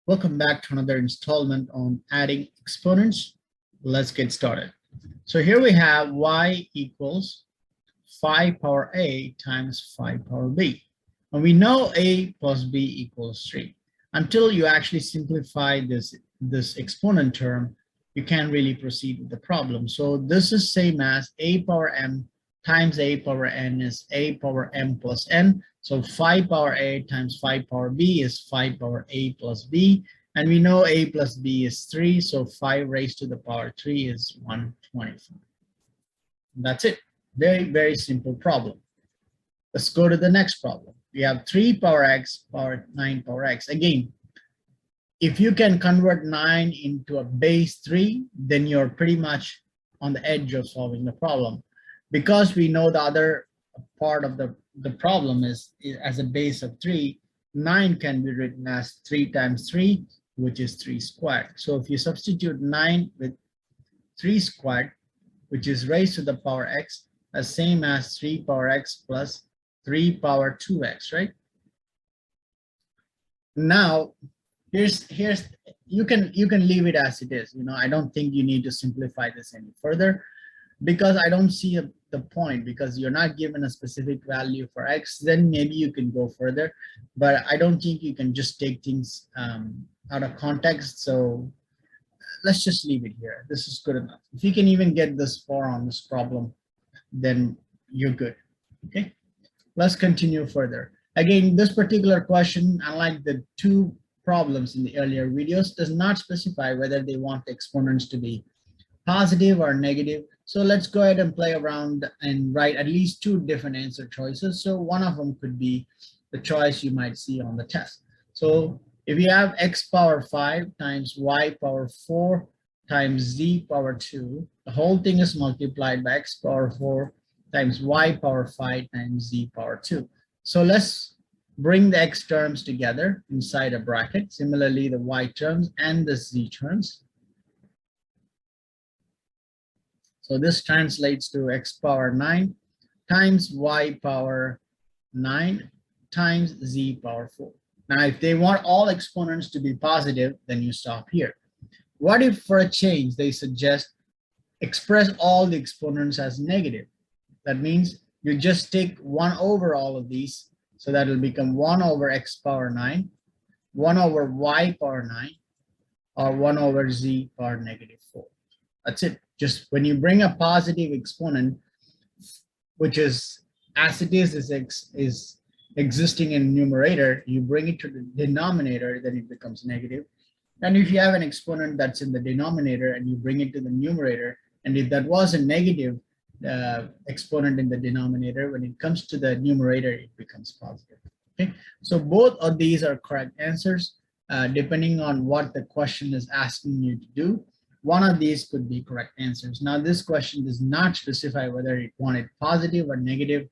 Welcome back to another installment on adding exponents. Let's get started. So here we have y equals 5 power a times 5 power b. And we know a plus b equals 3. Until you actually simplify this exponent term, you can't really proceed with the problem. So this is same as a power m times a power n is a power m plus n. So 5 power a times 5 power b is 5 power a plus b. And we know a plus b is 3. So 5 raised to the power 3 is 125. That's it. Very, very simple problem. Let's go to the next problem. We have 3 power x power 9 power x. Again, if you can convert 9 into a base 3, then you're pretty much on the edge of solving the problem. Because we know the other part of the problem is as a base of 3, 9 can be written as 3 times 3, which is 3 squared. So if you substitute 9 with 3 squared, which is raised to the power x, the same as 3 power x plus 3 power 2x, right? Now, here's you can leave it as it is. I don't think you need to simplify this any further, because I don't see the point, because you're not given a specific value for x. Then maybe you can go further, but I don't think you can just take things out of context. So let's just leave it here. This is good enough. If you can even get this far on this problem, then you're good. Okay, let's continue further. Again, this particular question, unlike the two problems in the earlier videos, does not specify whether they want the exponents to be positive or negative. So let's go ahead and play around and write at least 2 different answer choices. So one of them could be the choice you might see on the test. So if you have x power 5 times y power 4 times z power 2, the whole thing is multiplied by x power 4 times y power 5 times z power 2. So let's bring the x terms together inside a bracket. Similarly, the y terms and the z terms. So this translates to x power 9 times y power 9 times z power 4. Now, if they want all exponents to be positive, then you stop here. What if for a change they suggest express all the exponents as negative? That means you just take 1 over all of these. So that will become 1 over x power 9, 1 over y power 9, or 1 over z power negative 4. That's it. Just when you bring a positive exponent, which is as it is existing in numerator, you bring it to the denominator, then it becomes negative. And if you have an exponent that's in the denominator and you bring it to the numerator, and if that was a negative exponent in the denominator, when it comes to the numerator, it becomes positive. Okay, so both of these are correct answers, depending on what the question is asking you to do. One of these could be correct answers. Now, this question does not specify whether it wanted positive or negative,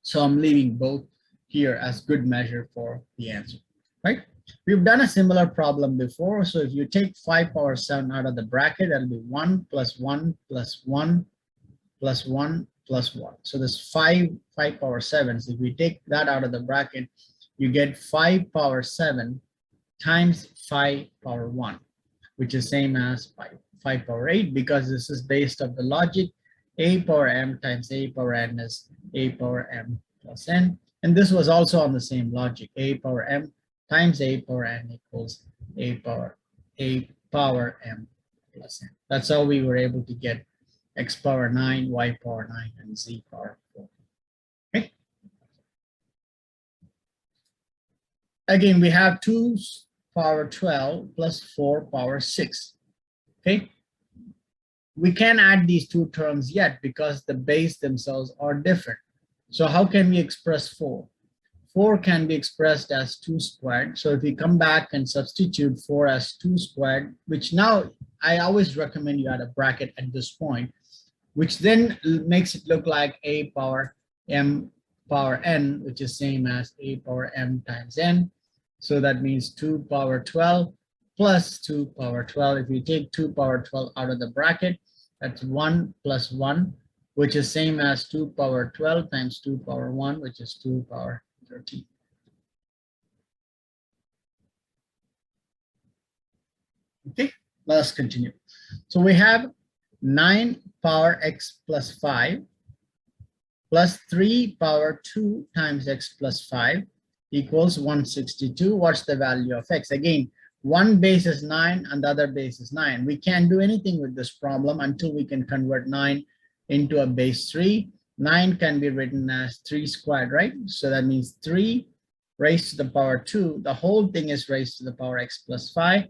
so I'm leaving both here as good measure for the answer, right? We've done a similar problem before. So if you take 5 power 7 out of the bracket, that'll be 1 plus 1 plus 1 plus 1 plus 1. So there's 5 power 7s. If we take that out of the bracket, you get 5 power 7 times 5 power 1, which is same as 5 power 8, because this is based on the logic a power m times a power n is a power m plus n. And this was also on the same logic. A power m times a power n equals a power m plus n. That's how we were able to get x power 9, y power 9, and z power 4. Okay. Again, we have 2 power 12 plus 4 power 6. Okay. We can't add these 2 terms yet because the base themselves are different. So how can we express 4? 4 can be expressed as 2 squared. So if we come back and substitute 4 as 2 squared, which now I always recommend you add a bracket at this point, which then makes it look like a power m power n, which is same as a power m times n. So that means 2 power 12 plus 2 power 12. If you take 2 power 12 out of the bracket, that's 1 plus 1, which is same as 2 power 12 times 2 power 1, which is 2 power 13. Okay, let us continue. So we have 9 power x plus 5 plus 3 power 2 times x plus 5 equals 162. What's the value of x? Again, one base is 9 and the other base is 9. We can't do anything with this problem until we can convert 9 into a base 3. 9 can be written as 3 squared, right? So that means 3 raised to the power 2. The whole thing is raised to the power x plus 5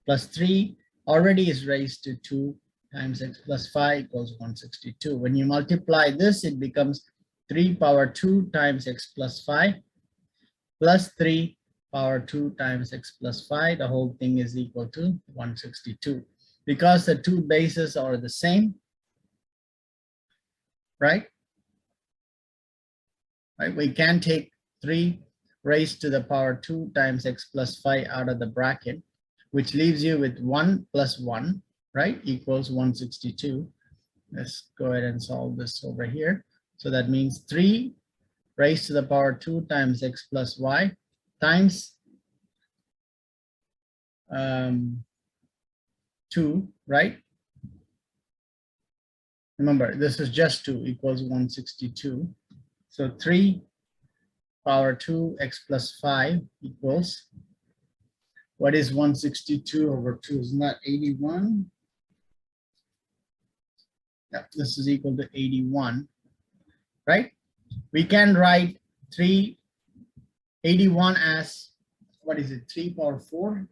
plus 3 already is raised to 2 times x plus 5 equals 162. When you multiply this, it becomes 3 power 2 times x plus 5 plus 3 power 2 times x plus 5. The whole thing is equal to 162. Because the two bases are the same, right? Right? We can take 3 raised to the power 2 times x plus 5 out of the bracket, which leaves you with 1 plus 1, right, equals 162. Let's go ahead and solve this over here. So that means 3 raised to the power 2 times x plus y times 2, right? Remember, this is just 2 equals 162. So 3 power 2 x plus 5 equals, what is 162 over 2? Isn't that 81? Yeah, this is equal to 81, right? We can write 381 as, what is it, 3 power 4?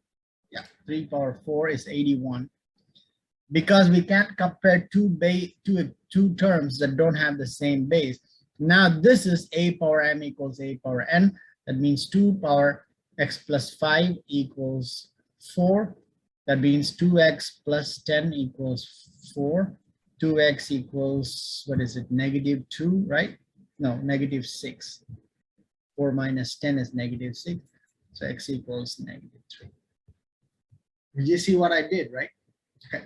Yeah, 3 power 4 is 81. Because we can't compare two terms that don't have the same base. Now this is a power m equals a power n. That means 2 power x plus 5 equals 4. That means 2x plus 10 equals 4. 2x equals, what is it, negative 2, right? No, negative 6. 4 minus 10 is negative 6. So x equals negative 3. Did you see what I did, right? Okay.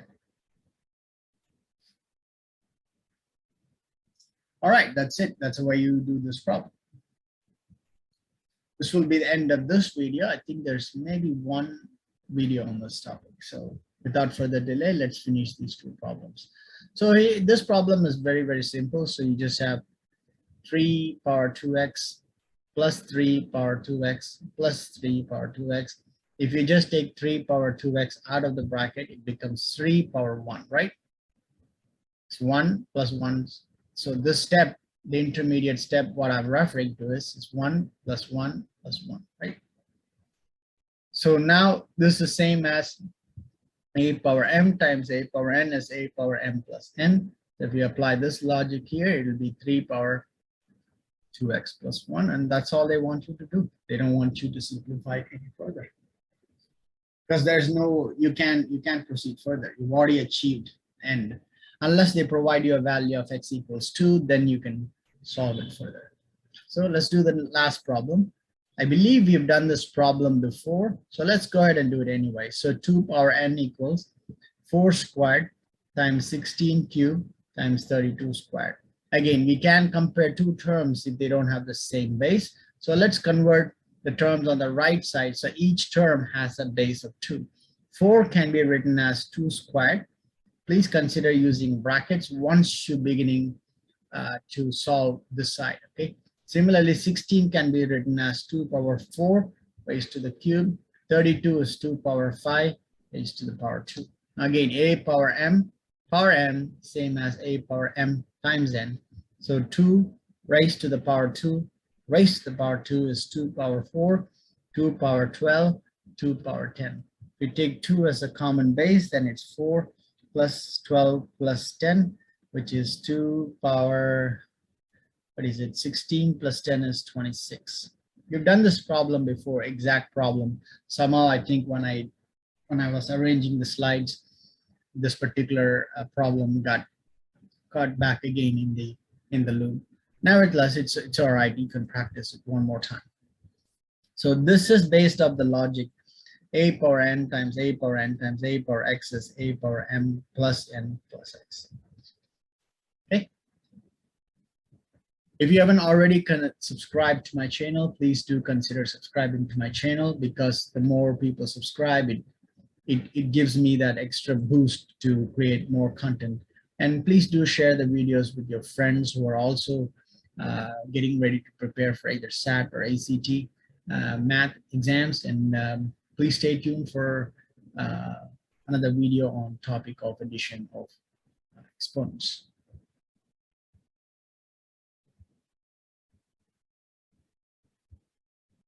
All right, that's it. That's the way you do this problem. This will be the end of this video. I think there's maybe one video on this topic. So without further delay, let's finish these two problems. So this problem is very, very simple. So you just have 3 power 2x plus 3 power 2x plus 3 power 2x. If you just take 3 power 2x out of the bracket, it becomes 3 power 1, right? It's 1 plus 1. So this step, the intermediate step, what I'm referring to is 1 plus 1 plus 1, right? So now this is the same as a power m times a power n is a power m plus n. So if you apply this logic here, it will be 3 power 2x plus 1, and that's all they want you to do. They don't want you to simplify it any further. Because there's no, you can't proceed further. You've already achieved end. Unless they provide you a value of x equals 2, then you can solve it further. So let's do the last problem. I believe you've done this problem before, so let's go ahead and do it anyway. So 2 power n equals 4 squared times 16 cubed times 32 squared. Again, we can compare two terms if they don't have the same base. So let's convert the terms on the right side. So each term has a base of 2. 4 can be written as 2 squared. Please consider using brackets once you're beginning to solve this side, okay? Similarly, 16 can be written as 2 power 4 raised to the cube. 32 is 2 power 5 raised to the power 2. Again, a power m, same as a power m times n. So 2 raised to the power 2 raised to the power 2 is 2 power 4, 2 power 12, 2 power 10. If we take 2 as a common base, then it's 4 plus 12 plus 10, which is 2 power, what is it, 16 plus 10 is 26. You've done this problem before, exact problem. Somehow I think when I was arranging the slides, this particular problem got caught back again in the loop. Nevertheless, it's all right. You can practice it one more time. So this is based off the logic a power n times a power n times a power x is a power m plus n plus x. Okay. If you haven't already subscribed to my channel, please do consider subscribing to my channel, because the more people subscribe, it it gives me that extra boost to create more content. And please do share the videos with your friends who are also getting ready to prepare for either SAT or ACT math exams. And please stay tuned for another video on topic of addition of exponents.